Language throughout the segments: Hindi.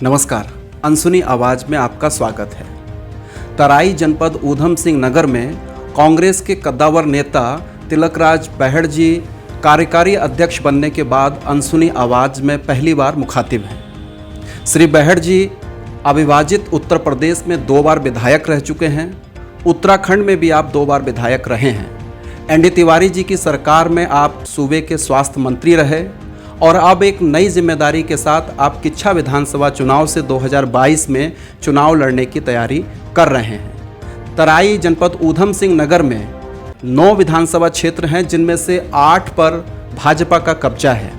नमस्कार, अनसुनी आवाज में आपका स्वागत है। तराई जनपद ऊधम सिंह नगर में कांग्रेस के कद्दावर नेता तिलकराज बहड़ जी कार्यकारी अध्यक्ष बनने के बाद अनसुनी आवाज में पहली बार मुखातिब हैं। श्री बहड़ जी अविभाजित उत्तर प्रदेश में 2 बार विधायक रह चुके हैं। उत्तराखंड में भी आप 2 बार विधायक रहे हैं। एनडी तिवारी जी की सरकार में आप सूबे के स्वास्थ्य मंत्री रहे और अब एक नई जिम्मेदारी के साथ आप किच्छा विधानसभा चुनाव से 2022 में चुनाव लड़ने की तैयारी कर रहे हैं। तराई जनपद ऊधम सिंह नगर में 9 विधानसभा क्षेत्र हैं, जिनमें से 8 पर भाजपा का कब्जा है।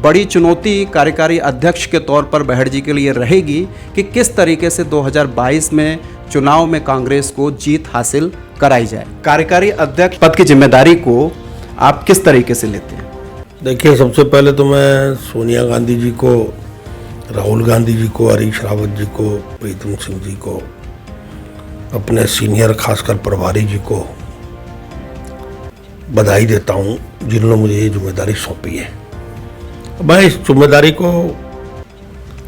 बड़ी चुनौती कार्यकारी अध्यक्ष के तौर पर बहड़ जी के लिए रहेगी कि किस तरीके से 2022 में चुनाव में कांग्रेस को जीत हासिल कराई जाए। कार्यकारी अध्यक्ष पद की जिम्मेदारी को आप किस तरीके से लेते हैं? देखिए, सबसे पहले तो मैं सोनिया गांधी जी को, राहुल गांधी जी को, हरीश रावत जी को, प्रीतम सिंह जी को, अपने सीनियर खासकर प्रभारी जी को बधाई देता हूं, जिन्होंने मुझे ये जिम्मेदारी सौंपी है। मैं इस जिम्मेदारी को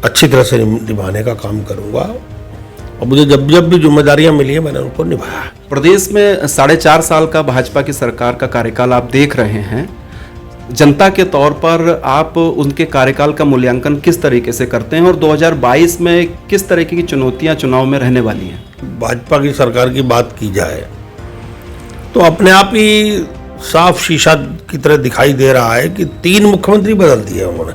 अच्छी तरह से निभाने का काम करूंगा और मुझे जब जब भी जिम्मेदारियां मिली है मैंने उनको निभाया। प्रदेश में 4.5 साल का भाजपा की सरकार का कार्यकाल आप देख रहे हैं। जनता के तौर पर आप उनके कार्यकाल का मूल्यांकन किस तरीके से करते हैं और 2022 में किस तरीके की चुनौतियां चुनाव में रहने वाली हैं? भाजपा की सरकार की बात की जाए तो अपने आप ही साफ शीशा की तरह दिखाई दे रहा है कि 3 मुख्यमंत्री बदल दिए उन्होंने।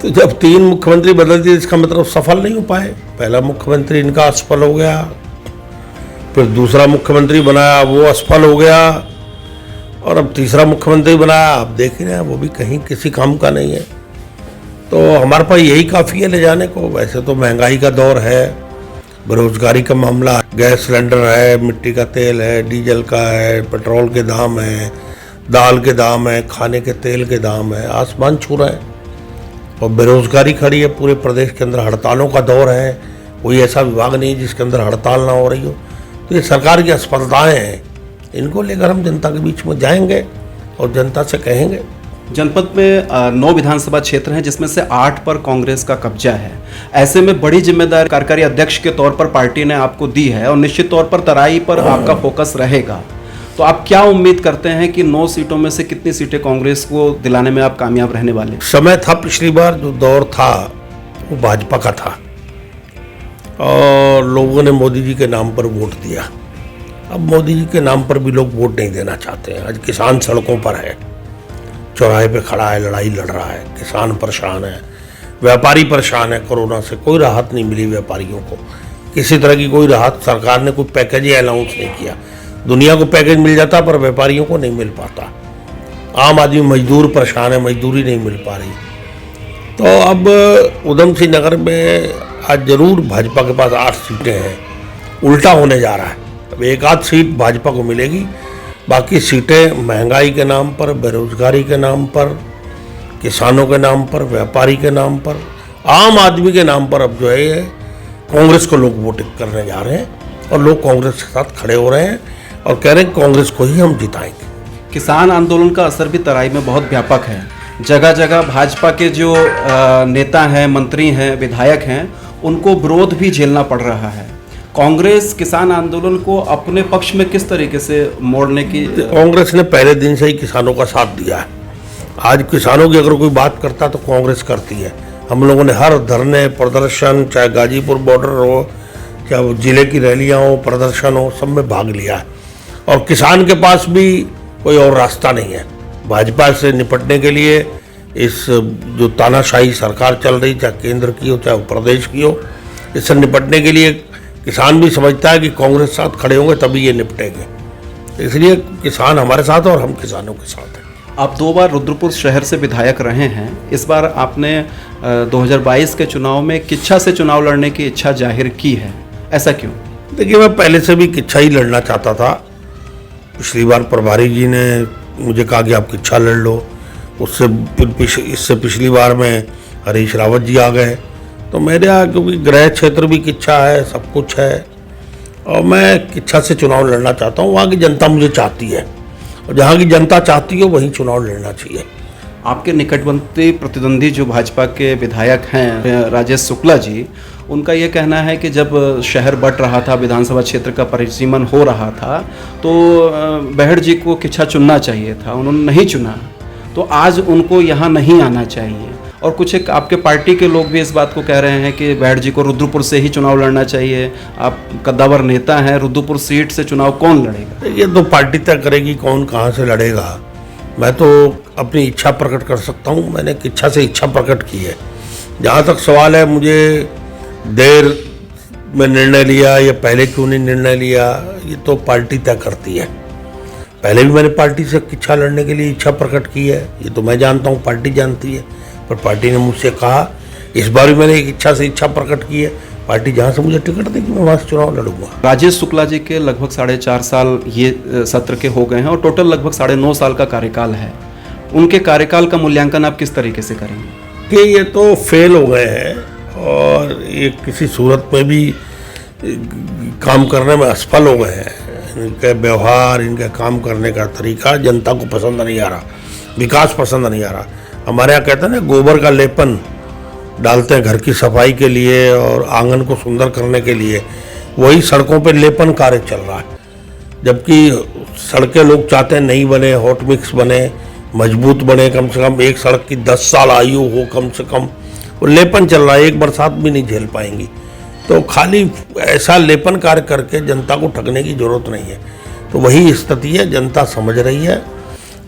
तो जब 3 मुख्यमंत्री बदल दिए, इसका मतलब सफल नहीं हो पाए। पहला मुख्यमंत्री इनका असफल हो गया, फिर दूसरा मुख्यमंत्री बनाया, वो असफल हो गया, और अब तीसरा मुख्यमंत्री बनाया। आप देख रहे हैं वो भी कहीं किसी काम का नहीं है। तो हमारे पास यही काफ़ी है ले जाने को। वैसे तो महंगाई का दौर है, बेरोजगारी का मामला है, गैस सिलेंडर है, मिट्टी का तेल है, डीजल का है, पेट्रोल के दाम है, दाल के दाम है, खाने के तेल के दाम है, आसमान छू रहे हैं। और बेरोजगारी खड़ी है पूरे प्रदेश के अंदर। हड़तालों का दौर है, कोई ऐसा विभाग नहीं जिसके अंदर हड़ताल ना हो रही हो। तो ये सरकार की असफलताएँ हैं, इनको लेकर हम जनता के बीच में जाएंगे और जनता से कहेंगे। जनपद में 9 विधानसभा क्षेत्र हैं, जिसमें से 8 पर कांग्रेस का कब्जा है। ऐसे में बड़ी जिम्मेदारी कार्यकारी अध्यक्ष के तौर पर पार्टी ने आपको दी है और निश्चित तौर पर तराई पर आपका फोकस रहेगा। तो आप क्या उम्मीद करते हैं कि 9 सीटों में से कितनी सीटें कांग्रेस को दिलाने में आप कामयाब रहने वाले? समय था, पिछली बार जो दौर था वो भाजपा का था और लोगों ने मोदी जी के नाम पर वोट दिया। अब मोदी जी के नाम पर भी लोग वोट नहीं देना चाहते हैं। आज किसान सड़कों पर है, चौराहे पे खड़ा है, लड़ाई लड़ रहा है, किसान परेशान है, व्यापारी परेशान है। कोरोना से कोई राहत नहीं मिली व्यापारियों को, किसी तरह की कोई राहत सरकार ने कोई पैकेज ही अनाउंस नहीं किया। दुनिया को पैकेज मिल जाता पर व्यापारियों को नहीं मिल पाता। आम आदमी मजदूर परेशान है, मजदूरी नहीं मिल पा रही। तो अब ऊधम सिंह नगर में आज जरूर भाजपा के पास 8 सीटें हैं। उल्टा होने जा रहा है। अब 1 आध सीट भाजपा को मिलेगी, बाकी सीटें महंगाई के नाम पर, बेरोजगारी के नाम पर, किसानों के नाम पर, व्यापारी के नाम पर, आम आदमी के नाम पर अब जो है कांग्रेस को लोग वोट करने जा रहे हैं और लोग कांग्रेस के साथ खड़े हो रहे हैं और कह रहे हैं कांग्रेस को ही हम जिताएंगे। किसान आंदोलन का असर भी तराई में बहुत व्यापक है। जगह जगह भाजपा के जो नेता हैं, मंत्री हैं, विधायक हैं, उनको विरोध भी झेलना पड़ रहा है। कांग्रेस किसान आंदोलन को अपने पक्ष में किस तरीके से मोड़ने की? कांग्रेस ने पहले दिन से ही किसानों का साथ दिया है। आज किसानों की अगर कोई बात करता तो कांग्रेस करती है। हम लोगों ने हर धरने, प्रदर्शन, चाहे गाजीपुर बॉर्डर हो, चाहे वो जिले की रैलियां हो, प्रदर्शन हो, सब में भाग लिया है। और किसान के पास भी कोई और रास्ता नहीं है। भाजपा से निपटने के लिए इस जो तानाशाही सरकार चल रही, चाहे केंद्र की हो चाहे प्रदेश की हो, इससे निपटने के लिए किसान भी समझता है कि कांग्रेस के साथ खड़े होंगे तभी ये निपटेंगे। इसलिए किसान हमारे साथ और हम किसानों के साथ हैं। आप 2 बार रुद्रपुर शहर से विधायक रहे हैं। इस बार आपने 2022 के चुनाव में किच्छा से चुनाव लड़ने की इच्छा जाहिर की है, ऐसा क्यों? देखिए, मैं पहले से भी किच्छा ही लड़ना चाहता था। पिछली बार प्रभारी जी ने मुझे कहा कि आप किच्छा लड़ लो। इससे पिछली बार में हरीश रावत जी आ गए। तो मेरे यहाँ क्योंकि गृह क्षेत्र भी किच्छा है, सब कुछ है और मैं किच्छा से चुनाव लड़ना चाहता हूँ। वहाँ की जनता मुझे चाहती है और जहाँ की जनता चाहती है वहीं चुनाव लड़ना चाहिए। आपके निकटवर्ती प्रतिद्वंदी जो भाजपा के विधायक हैं राजेश शुक्ला जी, उनका ये कहना है कि जब शहर बंट रहा था, विधानसभा क्षेत्र का परिसीमन हो रहा था, तो बहड़ जी को किच्छा चुनना चाहिए था, उन्होंने नहीं चुना, तो आज उनको यहाँ नहीं आना चाहिए। और कुछ एक आपके पार्टी के लोग भी इस बात को कह रहे हैं कि बहड़ जी को रुद्रपुर से ही चुनाव लड़ना चाहिए। आप कद्दावर नेता हैं, रुद्रपुर सीट से चुनाव कौन लड़ेगा? ये तो पार्टी तय करेगी कौन कहाँ से लड़ेगा। मैं तो अपनी इच्छा प्रकट कर सकता हूँ, मैंने एक इच्छा से इच्छा प्रकट की है। जहाँ तक सवाल है मुझे देर में निर्णय लिया या पहले क्यों नहीं निर्णय लिया, ये तो पार्टी तय करती है। पहले भी मैंने पार्टी से इच्छा लड़ने के लिए इच्छा प्रकट की है, ये तो मैं जानता हूँ, पार्टी जानती है। पर पार्टी ने मुझसे कहा, इस बार भी मैंने एक इच्छा से इच्छा प्रकट की है, पार्टी जहाँ से मुझे टिकट देगी मैं वहाँ से चुनाव लड़ूंगा। राजेश शुक्ला जी के लगभग 4.5 साल ये सत्र के हो गए हैं और टोटल लगभग 9.5 साल का कार्यकाल है। उनके कार्यकाल का मूल्यांकन आप किस तरीके से करेंगे? कि ये तो फेल हो गए हैं और ये किसी सूरत में भी काम करने में असफल हो गए हैं। इनके व्यवहार, इनके काम करने का तरीका जनता को पसंद नहीं आ रहा, विकास पसंद नहीं आ रहा। हमारे यहाँ कहते हैं ना, गोबर का लेपन डालते हैं घर की सफाई के लिए और आंगन को सुंदर करने के लिए, वही सड़कों पे लेपन कार्य चल रहा है। जबकि सड़कें लोग चाहते हैं नई बने, हॉट मिक्स बने, मजबूत बने, कम से कम एक सड़क की 10 साल आयु हो कम से कम। वो लेपन चल रहा है, एक बरसात भी नहीं झेल पाएंगी। तो खाली ऐसा लेपन कार्य करके जनता को ठगने की जरूरत नहीं है। तो वही स्थिति है, जनता समझ रही है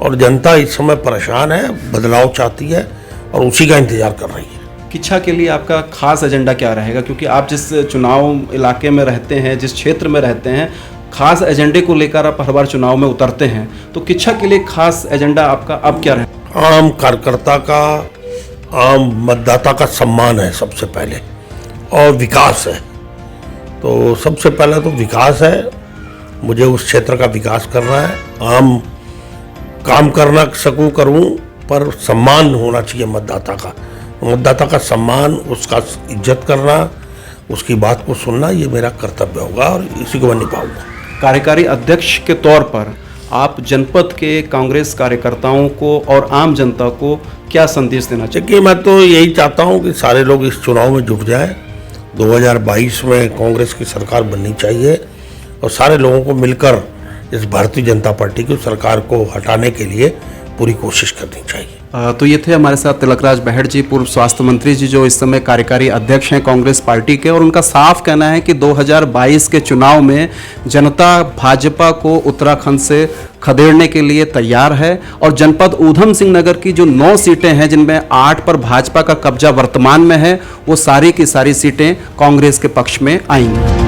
और जनता इस समय परेशान है, बदलाव चाहती है और उसी का इंतजार कर रही है। किच्छा के लिए आपका खास एजेंडा क्या रहेगा? क्योंकि आप जिस चुनाव इलाके में रहते हैं, जिस क्षेत्र में रहते हैं, खास एजेंडे को लेकर आप हर बार चुनाव में उतरते हैं, तो किच्छा के लिए खास एजेंडा आपका अब क्या रहेगा? आम कार्यकर्ता का, आम मतदाता का सम्मान है सबसे पहले, और विकास है। तो सबसे पहले तो विकास है, मुझे उस क्षेत्र का विकास करना है। आम काम करना सकूं करूं, पर सम्मान होना चाहिए मतदाता का। मतदाता का सम्मान, उसका इज्जत करना, उसकी बात को सुनना, ये मेरा कर्तव्य होगा और इसी को मैं निभाऊंगा। कार्यकारी अध्यक्ष के तौर पर आप जनपद के कांग्रेस कार्यकर्ताओं को और आम जनता को क्या संदेश देना चाहिए? देखिए, मैं तो यही चाहता हूं कि सारे लोग इस चुनाव में जुट जाएं। 2022 में कांग्रेस की सरकार बननी चाहिए और सारे लोगों को मिलकर इस भारतीय जनता पार्टी की सरकार को हटाने के लिए पूरी कोशिश करनी चाहिए। तो ये थे हमारे साथ तिलकराज बहड़ जी, पूर्व स्वास्थ्य मंत्री जी, जो इस समय कार्यकारी अध्यक्ष हैं कांग्रेस पार्टी के, और उनका साफ कहना है कि 2022 के चुनाव में जनता भाजपा को उत्तराखंड से खदेड़ने के लिए तैयार है और जनपद ऊधम सिंह नगर की जो 9 सीटें हैं, जिनमें 8 पर भाजपा का कब्जा वर्तमान में है, वो सारी की सारी सीटें कांग्रेस के पक्ष में आएंगी।